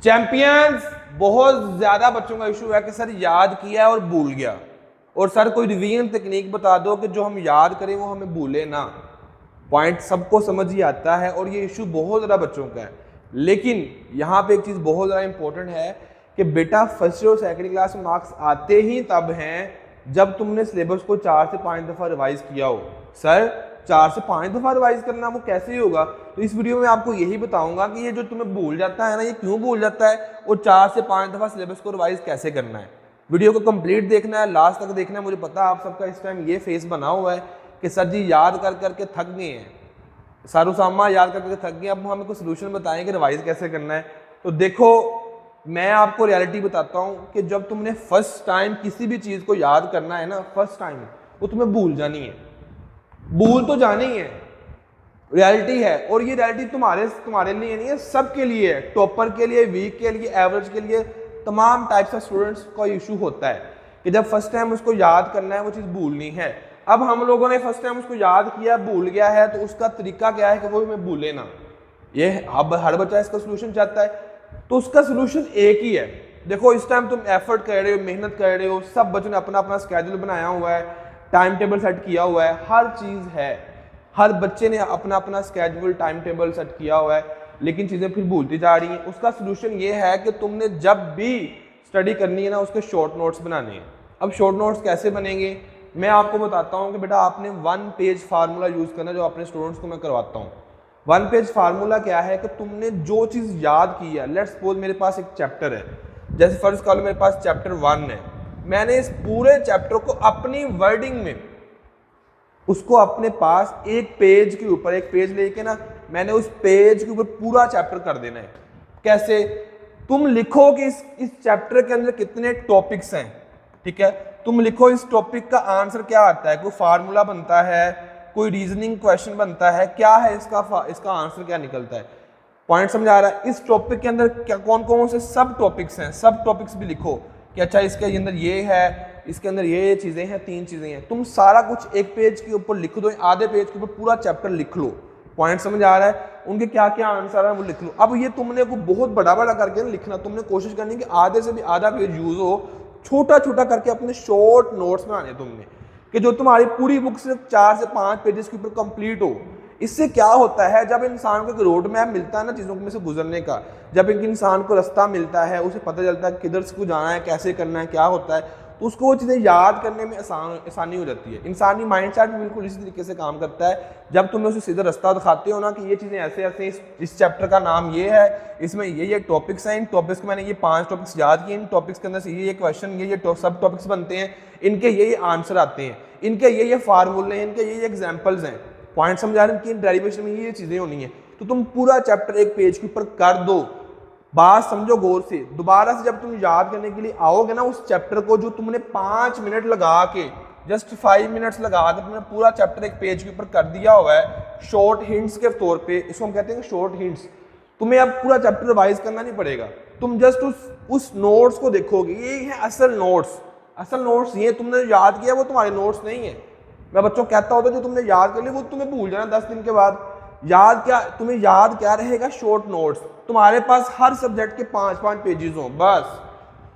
Champions, बहुत ज्यादा बच्चों का इशू है कि सर याद किया और भूल गया, और सर कोई रिवीजन टेक्निक बता दो कि जो हम याद करें वो हमें भूले ना। पॉइंट सबको समझ ही आता है और ये इशू बहुत ज़्यादा बच्चों का है। लेकिन यहाँ पे एक चीज़ बहुत ज़्यादा इंपॉर्टेंट है कि बेटा फर्स्ट और सेकंड क्लास में मार्क्स आते ही तब हैं जब तुमने सिलेबस को 4 से 5 दफ़ा रिवाइज किया हो। सर 4 से 5 दफ़ा रिवाइज करना वो कैसे ही होगा? तो इस वीडियो में आपको यही बताऊंगा कि ये जो तुम्हें भूल जाता है ना, ये क्यों भूल जाता है और 4 से 5 दफ़ा सिलेबस को रिवाइज कैसे करना है। वीडियो को कंप्लीट देखना है, लास्ट तक देखना है। मुझे पता है आप सबका इस टाइम ये फेस बना हुआ है कि सर जी याद कर करके थक गए हैं, सारूसामा याद करके थक गए, अब हमें कुछ सोल्यूशन बताएं कि रिवाइज कैसे करना है। तो देखो, मैं आपको रियलिटी बताता हूँ कि जब तुमने फर्स्ट टाइम किसी भी चीज़ को याद करना है ना, फर्स्ट टाइम वो तुम्हें भूल जानी है, भूल तो जानी है, रियलिटी है। और ये रियलिटी तुम्हारे लिए नहीं है, सबके लिए है। टॉपर के लिए, वीक के लिए, एवरेज के लिए, तमाम टाइप्स ऑफ स्टूडेंट्स का इशू होता है कि जब फर्स्ट टाइम उसको याद करना है वो चीज़ भूलनी है। अब हम लोगों ने फर्स्ट टाइम उसको याद किया, भूल गया है, तो उसका तरीका क्या है कि वो हमें भूले ना। ये अब हर बच्चा इसका सोल्यूशन चाहता है, तो उसका सोल्यूशन एक ही है। देखो, इस टाइम तुम एफर्ट कर रहे हो, मेहनत कर रहे हो, सब बच्चों ने अपना अपना स्केड्यूल बनाया हुआ है, टाइम टेबल सेट किया हुआ है, हर चीज़ है, हर बच्चे ने अपना अपना स्केड्यूल टाइम टेबल सेट किया हुआ है, लेकिन चीज़ें फिर भूलती जा रही हैं। उसका सोल्यूशन ये है कि तुमने जब भी स्टडी करनी है ना, उसके शॉर्ट नोट्स बनाने हैं। अब शॉर्ट नोट्स कैसे बनेंगे मैं आपको बताता हूँ कि बेटा आपने 1 पेज फार्मूला यूज़ करना, जो अपने स्टूडेंट्स को मैं करवाता हूँ। 1 पेज फार्मूला क्या है कि तुमने जो चीज़ याद की है, लेट्स सपोज मेरे पास एक चैप्टर है, जैसे फर्स्ट कॉल मेरे पास चैप्टर 1 है, मैंने इस पूरे चैप्टर को अपनी वर्डिंग में उसको अपने पास एक पेज के ऊपर, एक पेज लेके ना, मैंने उस पेज के ऊपर पूरा चैप्टर कर देना है। कैसे? तुम लिखो कि इस चैप्टर के अंदर कितने टॉपिक्स हैं, ठीक है? तुम लिखो इस टॉपिक का आंसर क्या आता है, कोई फार्मूला बनता है, कोई रीजनिंग क्वेश्चन बनता है, क्या है इसका आंसर क्या निकलता है। पॉइंट समझ आ रहा है? इस टॉपिक के अंदर क्या कौन कौन से सब टॉपिक्स हैं, सब टॉपिक्स भी लिखो कि अच्छा इसके अंदर ये है, इसके अंदर ये चीज़ें हैं, 3 चीज़ें हैं। तुम सारा कुछ एक पेज के ऊपर लिख दो, आधे पेज के ऊपर पूरा चैप्टर लिख लो। पॉइंट समझ आ रहा है? उनके क्या क्या आंसर है वो लिख लो। अब ये तुमने को बहुत बड़ा बड़ा करके लिखना, तुमने कोशिश करनी कि आधे से भी आधा पेज यूज हो, छोटा छोटा करके अपने शॉर्ट नोट्स बनाने तुमने, कि जो तुम्हारी पूरी बुक सिर्फ 4 से 5 पेजेस के ऊपर कंप्लीट हो। इससे क्या होता है, जब इंसान को एक रोड मैप मिलता है ना चीज़ों में से गुजरने का, जब एक इंसान को रास्ता मिलता है, उसे पता चलता है किधर से जाना है, कैसे करना है, क्या होता है, तो उसको वो चीज़ें याद करने में आसानी हो जाती है। इंसानी माइंडसेट भी बिल्कुल इसी तरीके से काम करता है। जब तुम्हें उसे सीधा रास्ता दिखाते हो ना कि ये चीज़ें ऐसे ऐसे, इस चैप्टर का नाम ये है, इसमें ये टॉपिक्स हैं, इन टॉपिक्स को मैंने ये 5 टॉपिक्स याद किए, इन टॉपिक्स के अंदर से ये क्वेश्चन, ये सब टॉपिक्स बनते हैं, इनके ये आंसर आते हैं, इनके ये फार्मूले हैं, इनके ये एग्जाम्पल्स हैं। पॉइंट समझा रहे हैं कि डेरिवेशन में ये चीज़ें होनी है। तो तुम पूरा चैप्टर एक पेज के ऊपर कर दो। बात समझो गौर से, दोबारा से जब तुम याद करने के लिए आओगे ना उस चैप्टर को, जो तुमने 5 मिनट लगा के, जस्ट 5 मिनट्स लगा के तुमने पूरा चैप्टर एक पेज के ऊपर कर दिया हुआ है शॉर्ट हिंट्स के तौर पे, इसको हम कहते हैं शॉर्ट हिंट्स। तुम्हें अब पूरा चैप्टर रिवाइज करना नहीं पड़ेगा, तुम जस्ट उस नोट्स को देखोगे, ये है असल नोट्स। असल नोट्स ये तुमने याद किया, वो तुम्हारे नोट्स नहीं है। मैं बच्चों कहता होता जो तुमने याद कर लिया वो तुम्हें भूल जाना 10 दिन के बाद। तुम्हें याद क्या रहेगा? Short notes. तुम्हारे पास हर सब्जेक्ट के 5-5 पेजेस हों, बस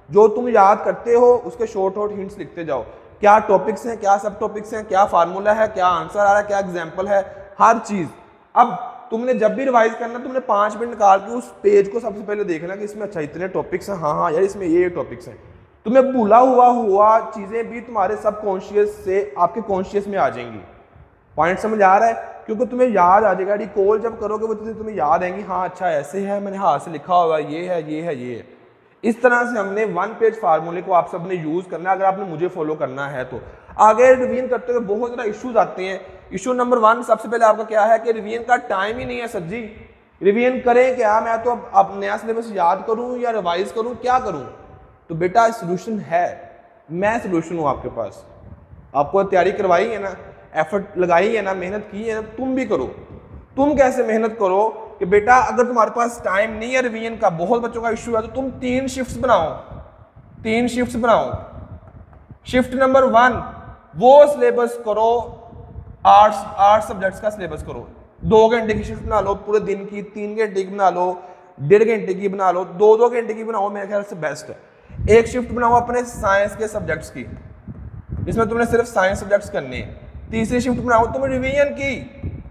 जो तुम याद करते हो उसके शॉर्ट हिंट्स लिखते जाओ। क्या टॉपिक्स हैं, क्या सब टॉपिक्स हैं, क्या फार्मूला है, क्या आंसर आ रहा है, क्या एग्जाम्पल है, हर चीज। अब तुमने जब भी रिवाइज करना, तुमने 5 मिनट निकाल के उस पेज को सबसे पहले देखना कि इसमें अच्छा इतने टॉपिक्स हैं, हाँ यार इसमें ये टॉपिक्स हैं। तुम्हें भूला हुआ चीजें भी तुम्हारे सबकॉन्शियस से आपके कॉन्शियस में आ जाएंगी। पॉइंट समझ आ रहा है? क्योंकि तुम्हें याद आ जाएगा, रिकॉल जब करोगे वो चीजें तुम्हें याद आएंगी, हाँ अच्छा ऐसे है, मैंने हाथ से लिखा हुआ, ये है, ये है, ये है। इस तरह से हमने 1 पेज फार्मूले को आप सब ने यूज करना है, अगर आपने मुझे फॉलो करना है तो। आगे रिवीजन करते हुए बहुत ज़्यादा इश्यूज आते हैं। इशू नंबर 1 सबसे पहले आपका क्या है कि रिवीजन का टाइम ही नहीं है। सर जी रिवीजन करें क्या, मैं तो अब नया सिलेबस याद करूं या रिवाइज करूं, क्या करूं? तो बेटा सोल्यूशन है, मैं सोल्यूशन हूं आपके पास। आपको तैयारी करवाई है ना, एफर्ट लगाई है ना, मेहनत की है ना, तुम भी करो। तुम कैसे मेहनत करो कि बेटा अगर तुम्हारे पास टाइम नहीं है रिवीजन का, बहुत बच्चों का इश्यू है, तो तुम 3 शिफ्ट्स बनाओ। 3 शिफ्ट्स बनाओ। शिफ्ट नंबर 1 वो सिलेबस करो, आर्ट्स सब्जेक्ट्स का सिलेबस करो। 2 घंटे की शिफ्ट बना लो, पूरे दिन की 3 घंटे की बना लो, 1.5 घंटे की बना लो, 2-2 घंटे की बनाओ, मेरे ख्याल से बेस्ट है। एक शिफ्ट बनाओ अपने साइंस के सब्जेक्ट्स की, जिसमें तुमने सिर्फ साइंस सब्जेक्ट्स करने हैं। तीसरी शिफ्ट बनाओ तुम रिवीजन की,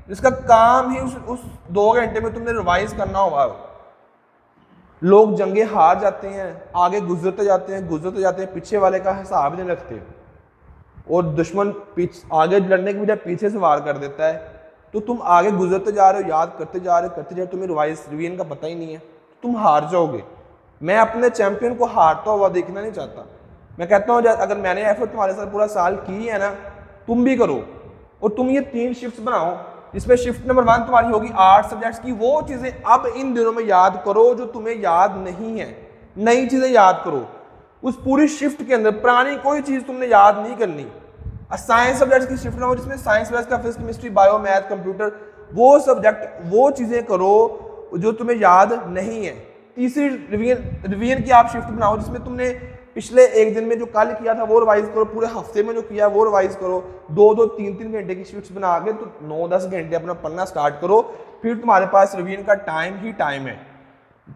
जिसका काम ही उस 2 घंटे में तुमने रिवाइज करना होगा। लोग जंगे हार जाते हैं, आगे गुजरते जाते हैं, पीछे वाले का हिसाब नहीं रखते, और दुश्मन आगे लड़ने की बजाय पीछे से वार कर देता है। तो तुम आगे गुजरते जा रहे हो, याद करते जा रहे हो, तुम्हें रिवीजन का पता ही नहीं है, तुम हार जाओगे। मैं अपने चैंपियन को हारता हुआ देखना नहीं चाहता। मैं कहता हूँ अगर मैंने एफर्ट तुम्हारे साथ पूरा साल की है ना, तुम भी करो, और तुम ये 3 शिफ्ट्स बनाओ, जिसमें शिफ्ट नंबर 1 तुम्हारी होगी 8 सब्जेक्ट्स की। वो चीजें अब इन दिनों में याद करो जो तुम्हें याद नहीं है, नई चीजें याद करो। उस पूरी शिफ्ट के अंदर पुरानी कोई चीज तुमने याद नहीं करनी। साइंस सब्जेक्ट्स की शिफ्ट हो, जिसमें साइंस का physics, chemistry, bio, math, computer, वो सब्जेक्ट, वो चीजें करो जो तुम्हें याद नहीं है। तीसरी रिवीजन की आप शिफ्ट बनाओ, जिसमें तुमने पिछले एक दिन में जो कल किया था वो रिवाइज करो, पूरे हफ्ते में जो किया वो रिवाइज करो। 2-2, 3-3 घंटे की शिफ्ट्स बना के तो 9-10 घंटे अपना पढ़ना स्टार्ट करो, फिर तुम्हारे पास रिवीजन का टाइम ही टाइम है।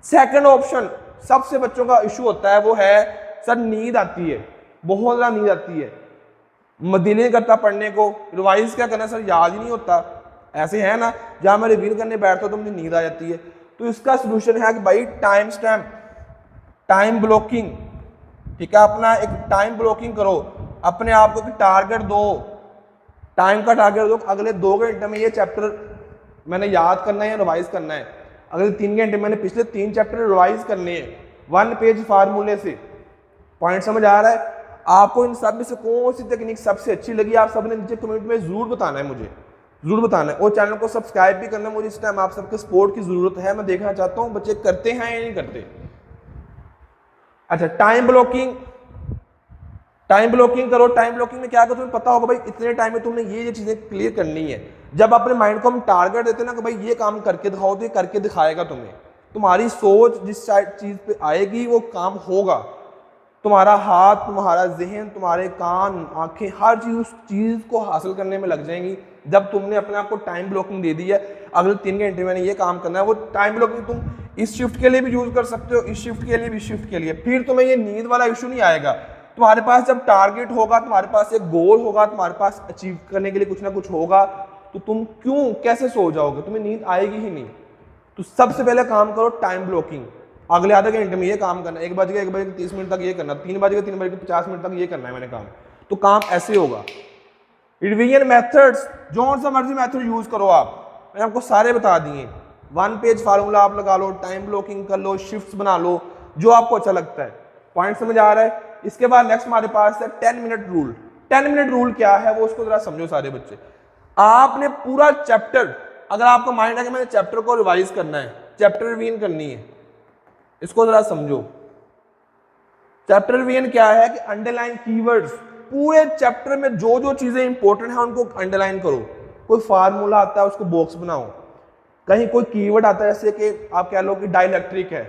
सेकंड ऑप्शन सबसे बच्चों का इशू होता है, वो है सर नींद आती है, बहुत ज़्यादा नींद आती है, दिल नहीं करता पढ़ने को, रिवाइज क्या करना सर, याद ही नहीं होता। ऐसे है ना, जहाँ मैं रिवीजन करने बैठता हूँ तो मुझे नींद आ जाती है। तो इसका सोल्यूशन है कि भाई टाइम स्टैम्प, टाइम ब्लॉकिंग, ठीक है, अपना एक टाइम ब्लॉकिंग करो, अपने आप को एक टारगेट दो, टाइम का टारगेट दो। अगले 2 घंटे में ये चैप्टर मैंने याद करना है या रिवाइज करना है, अगले 3 घंटे मैंने पिछले 3 चैप्टर रिवाइज करने हैं 1 पेज फार्मूले से। पॉइंट समझ आ रहा है? आपको इन सब में से कौन सी टेक्निक सबसे अच्छी लगी, आप सबने नीचे कमेंट में जरूर बताना है, मुझे जरूर बताना है, और चैनल को सब्सक्राइब भी करना है। मुझे इस टाइम आप सबके सपोर्ट की जरूरत है, मैं देखना चाहता हूँ बच्चे करते हैं या नहीं करते। अच्छा, टाइम ब्लॉकिंग करो। टाइम ब्लॉकिंग में क्या करो, तुम्हें पता होगा भाई इतने टाइम में तुमने ये चीजें क्लियर करनी है। जब अपने माइंड को हम टारगेट देते हैं ना कि भाई ये काम करके दिखाओ, तो ये करके दिखाएगा तुम्हें। तुम्हारी सोच जिस चीज पे आएगी वो काम होगा। तुम्हारा हाथ, तुम्हारा जहन, तुम्हारे कान, आंखें, हर चीज उस चीज को हासिल करने में लग जाएंगी जब तुमने अपने आप को टाइम ब्लॉकिंग दे दी है। अगले 3 घंटे मैंने ये काम करना है। वो टाइम ब्लॉकिंग तुम इस शिफ्ट के लिए भी यूज कर सकते हो, इस शिफ्ट के लिए भी, इस शिफ्ट के लिए। फिर तुम्हें ये नींद वाला इशू नहीं आएगा। तुम्हारे पास जब टारगेट होगा, तुम्हारे पास एक गोल होगा, तुम्हारे पास अचीव करने के लिए कुछ ना कुछ होगा, तो तुम कैसे सो जाओगे, तुम्हें नींद आएगी ही नहीं। तो सबसे पहले काम करो टाइम ब्लॉकिंग। अगले आधे घंटे में ये काम करना, 1 बज के 30 मिनट तक ये करना, 3 बज के 50 मिनट तक ये करना है मैंने काम। तो काम ऐसे होगा। रिवीजन मेथड्स, जो सा मर्जी मेथड यूज करो आप, मैंने आपको सारे बता दिए। 1 पेज फार्मूला आप लगा लो, टाइम ब्लॉकिंग कर लो, शिफ्ट्स बना लो, जो आपको अच्छा लगता है। पॉइंट समझ आ रहा है? इसके बाद नेक्स्ट हमारे पास है 10 मिनट रूल। 10 मिनट रूल क्या है वो उसको जरा समझो सारे बच्चे। आपने पूरा चैप्टर, अगर आपका माइंड है कि मैंने चैप्टर को रिवाइज करना है, चैप्टर रिवीजन करनी है, इसको जरा समझो। चैप्टर रिवीजन क्या है कि अंडरलाइन कीवर्ड्स, पूरे चैप्टर में जो जो चीजें इंपॉर्टेंट है उनको अंडरलाइन करो। कोई फार्मूला आता है उसको बॉक्स बनाओ, कहीं कोई कीवर्ड आता है जैसे कि आप कह लो कि डाइलेक्ट्रिक है,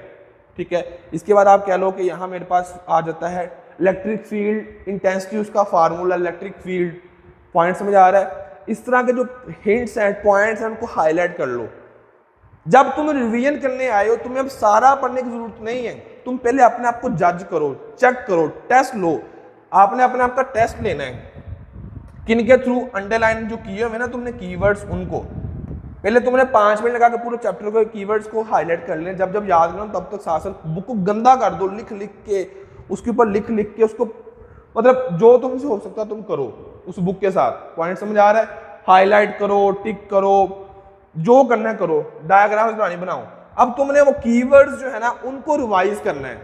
ठीक है, इसके बाद आप कह लो कि यहाँ मेरे पास आ जाता है इलेक्ट्रिक फील्ड इंटेंसिटी, उसका फार्मूला इलेक्ट्रिक फील्ड। पॉइंट समझ आ रहा है? इस तरह के जो हिंट्स हैं, पॉइंट्स हैं, उनको हाईलाइट कर लो। जब तुम रिवीजन करने आए हो, तुम्हें अब सारा पढ़ने की जरूरत नहीं है। तुम पहले अपने आप को जज करो, चेक करो, टेस्ट लो। आपने अपने आप का टेस्ट लेना है किन के थ्रू, अंडरलाइन जो किए हुए ना तुमने कीवर्ड्स, उनको पहले तुमने 5 मिनट लगा के पूरे चैप्टर को कीवर्ड्स को हाईलाइट कर लें। जब जब याद करो तब तक साथ साथ बुक को गंदा कर दो, लिख लिख के उसके ऊपर लिख लिख के उसको, मतलब जो तुमसे हो सकता तुम करो उस बुक के साथ। पॉइंट समझ आ रहा है? हाईलाइट करो, टिक करो, जो करना है करो, डायग्राम्स बनाओ। अब तुमने वो कीवर्ड्स जो है ना उनको रिवाइज करना है।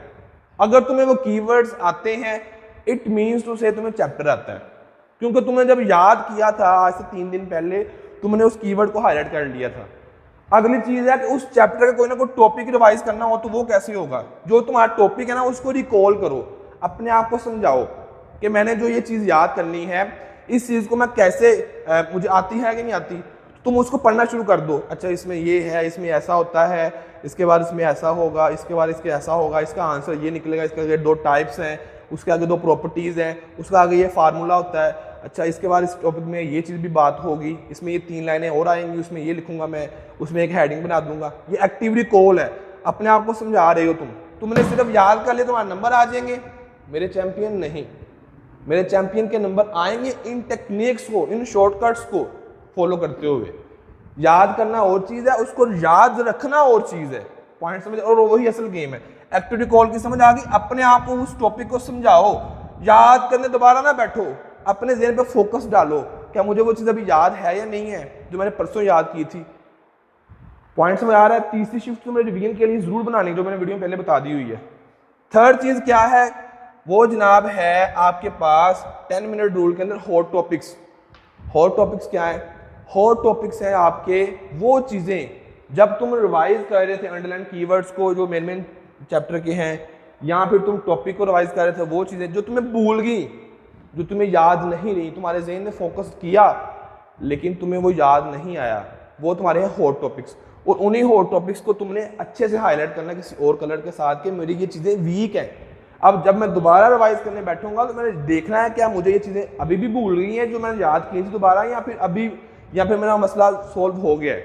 अगर तुम्हें वो कीवर्ड्स आते हैं, इट मीन्स टू से तुम्हें चैप्टर आता है, क्योंकि तुमने जब याद किया था आज से 3 दिन पहले, तुमने उस कीवर्ड को हाईलाइट कर लिया था। अगली चीज है कि उस चैप्टर का कोई ना कोई टॉपिक रिवाइज करना हो तो वो कैसे होगा। जो तुम्हारा टॉपिक है ना उसको रिकॉल करो, अपने आप को समझाओ कि मैंने जो ये चीज याद करनी है, इस चीज को मैं कैसे, मुझे आती है कि नहीं आती। तुम उसको पढ़ना शुरू कर दो। अच्छा, इसमें ये है, इसमें ऐसा होता है, इसके बाद इसमें ऐसा होगा, इसके बाद इसके ऐसा होगा, इसका आंसर ये निकलेगा, इसके आगे 2 टाइप्स हैं, उसके आगे 2 प्रॉपर्टीज हैं, उसके आगे ये फार्मूला होता है। अच्छा, इसके बाद इस टॉपिक में ये चीज़ भी बात होगी, इसमें ये 3 लाइनें और आएंगी, उसमें ये लिखूंगा मैं, उसमें एक हेडिंग बना दूंगा। ये एक्टिव रिकॉल है। अपने आप को समझा रहे हो तुमने सिर्फ याद कर लिया तुम्हारे नंबर आ जाएंगे, मेरे चैंपियन नहीं। मेरे चैंपियन के नंबर आएंगे इन टेक्निक्स को, इन शॉर्टकट्स को फॉलो करते हुए। याद करना और चीज है, उसको याद रखना और चीज है। पॉइंट समझ, और वही असल गेम है। एक्टिविटी कॉल की समझ आ गई, अपने आप को उस टॉपिक को समझाओ, याद करने दोबारा ना बैठो, अपने ज़हन पे फोकस डालो, क्या मुझे वो चीज़ अभी याद है या नहीं है जो मैंने परसों याद की थी। पॉइंट समझ आ रहा है। तीसरी शिफ्ट तो मेरे रिवीजन के लिए जरूर बनानी, जो मैंने वीडियो में पहले बता दी हुई है। थर्ड चीज़ क्या है, वो जनाब है आपके पास 10 मिनट रूल के अंदर हॉट टॉपिक्स। हॉट टॉपिक्स क्या है? हॉट टॉपिक्स है आपके वो चीज़ें जब तुम रिवाइज कर रहे थे अंडरलाइन कीवर्ड्स को जो मेन चैप्टर के हैं, या फिर तुम टॉपिक को रिवाइज कर रहे थे, वो चीज़ें जो तुम्हें भूल गई, जो तुम्हें याद नहीं रही, तुम्हारे ज़हन ने फोकस किया लेकिन तुम्हें वो याद नहीं आया, वो तुम्हारे हैं हॉट टॉपिक्स। और उन्हीं हॉट टॉपिक्स को तुमने अच्छे से हाईलाइट करना किसी और कलर के साथ कि मेरी ये चीज़ें वीक हैं। अब जब मैं दोबारा रिवाइज करने बैठूंगा तो मैंने देखना है क्या मुझे ये चीज़ें अभी भी भूल गई हैं जो मैंने याद की थी दोबारा, या फिर मेरा मसला सॉल्व हो गया है,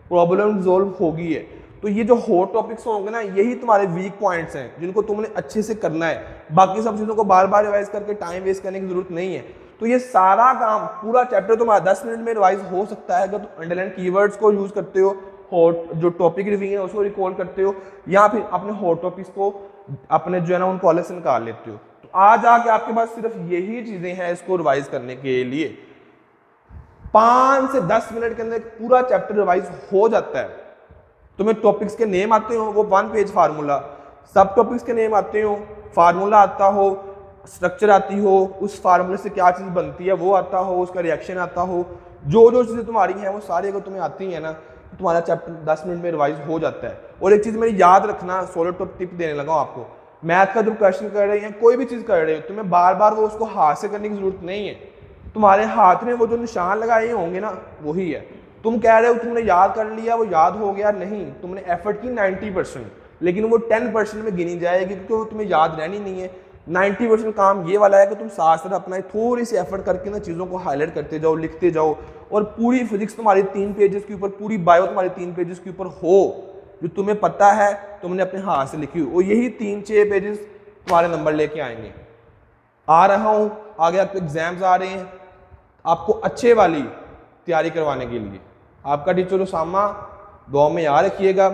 प्रॉब्लम रिजॉल्व हो गई है। तो ये जो हॉट टॉपिक्स होंगे ना, यही तुम्हारे वीक पॉइंट्स हैं जिनको तुमने अच्छे से करना है। बाकी सब चीज़ों को बार बार रिवाइज करके टाइम वेस्ट करने की जरूरत नहीं है। तो ये सारा काम, पूरा चैप्टर तुम्हारा 10 मिनट में रिवाइज हो सकता है अगर तुम अंडरलाइन कीवर्ड्स को यूज करते हो, हॉट जो टॉपिक रिवीजन है उसको रिकॉल करते हो, या फिर अपने हॉट टॉपिक्स को अपने जो है ना उनको अलग से निकाल लेते हो। तो आज आके आपके पास सिर्फ यही चीजें हैं इसको रिवाइज करने के लिए। 5 से 10 मिनट के अंदर पूरा चैप्टर रिवाइज हो जाता है। तुम्हें टॉपिक्स के नेम आते हो, वो 1 पेज फार्मूला, सब टॉपिक्स के नेम आते हो, फार्मूला आता हो, स्ट्रक्चर आती हो, उस फार्मूले से क्या चीज़ बनती है वो आता हो, उसका रिएक्शन आता हो, जो जो चीज़ें तुम्हारी हैं वो सारी अगर तुम्हें आती हैं ना, तो तुम्हारा चैप्टर 10 मिनट में रिवाइज हो जाता है। और एक चीज़ मेरी याद रखना, सोलो टॉप टिप देने लगा आपको, मैथ का जब क्वेश्चन कर रहे हैं, कोई भी चीज़ कर रहे हो, तुम्हें बार बार वो उसको हाथ से करने की जरूरत नहीं है। तुम्हारे हाथ में वो जो निशान लगाए होंगे ना, वही है। तुम कह रहे हो तुमने याद कर लिया, वो याद हो गया, नहीं, तुमने एफर्ट की 90%, लेकिन वो 10% में गिनी जाएगी क्योंकि वो तुम्हें याद रहनी नहीं है। 90% काम ये वाला है कि तुम साथ साथ अपना थोड़ी सी एफर्ट करके ना चीज़ों को हाईलाइट करते जाओ, लिखते जाओ, और पूरी फिजिक्स तुम्हारी 3 पेजेस के ऊपर, पूरी बायो तुम्हारी 3 पेजेस के ऊपर हो, जो तुम्हें पता है तुमने अपने हाथ से लिखी हो, और यही 3-6 पेजेस तुम्हारे नंबर लेके आएंगे। आ रहा हूँ, आगे आपके एग्जाम्स आ रहे हैं, आपको अच्छे वाली तैयारी करवाने के लिए आपका टीचर उसामा, दुआ में याद रखिएगा।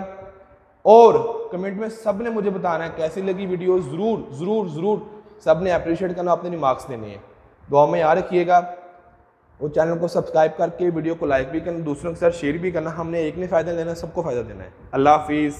और कमेंट में सब ने मुझे बताना है कैसी लगी वीडियो, ज़रूर ज़रूर ज़रूर सब ने अप्रिशिएट करना, अपने रिमार्क्स देने हैं। दुआ में याद रखिएगा, और चैनल को सब्सक्राइब करके वीडियो को लाइक भी करना, दूसरों के साथ शेयर भी करना। हमने एक ने फ़ायदा लेना, सबको फ़ायदा देना है। अल्लाह हाफिज़।